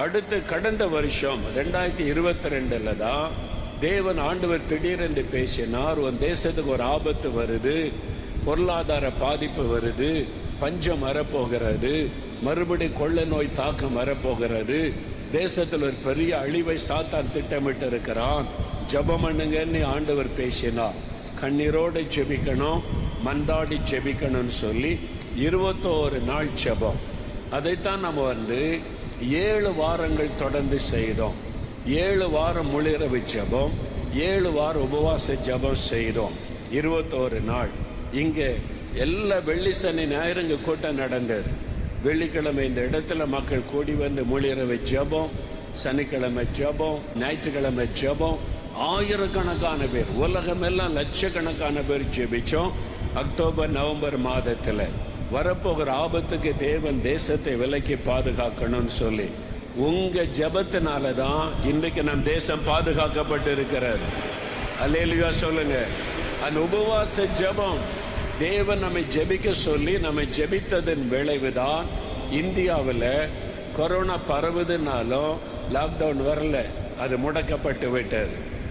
அடுத்து கடந்த வருஷம் 2022 தான் தேவன் ஆண்டவர் திடீரென்று பேசினார், உன் தேசத்துக்கு ஒரு ஆபத்து வருது, பொருளாதார பாதிப்பு வருது, பஞ்சம் வரப்போகிறது, மறுபடி கொள்ளை நோய் தாக்கம் வரப்போகிறது, தேசத்தில் ஒரு பெரிய அழிவை சாத்தான் திட்டமிட்டு இருக்கிறான், ஜெபம் பண்ணுங்கன்னு ஆண்டவர் பேசினார். கண்ணீரோடு ஜெபிக்கணும், மன்றாடி ஜெபிக்கணும்னு சொல்லி 21 நாள் ஜெபம். அதைத்தான் நம்ம 7 வாரங்கள் தொடர்ந்து செய்தோம். 7 வாரம் முழிரவு ஜெபம், 7 வாரம் உபவாச ஜெபம் செய்தோம். 21 நாள் இங்கே எல்லா வெள்ளி சனி ஞாயிறு கூட்டம் நடந்தது. வெள்ளிக்கிழமை இந்த இடத்துல மக்கள் கூடி வந்து முழிரவு ஜெபம், சனிக்கிழமை ஜெபம், ஞாயிற்றுக்கிழமை ஜெபம். ஆயிரக்கணக்கான பேர், உலகமெல்லாம் லட்சக்கணக்கான பேர் ஜெபிச்சோம். அக்டோபர் நவம்பர் மாதத்தில் வரப்போகிற ஆபத்துக்கு தேவன் தேசத்தை விலக்கி பாதுகாக்கணும்னு சொல்லி உங்க ஜெபத்தினால தான் இன்றைக்கு நம் தேசம் பாதுகாக்கப்பட்டு இருக்கிறது. அல்லேலூயா சொல்லுங்க. அந்த உபவாச ஜெபம் தேவன் நம்மை ஜெபிக்க சொல்லி நம்மை ஜெபித்ததன் விளைவுதான் இந்தியாவில் கொரோனா பரவுதுனாலும் லாக்டவுன் வரல, அது முடக்கப்பட்டு விட்டது.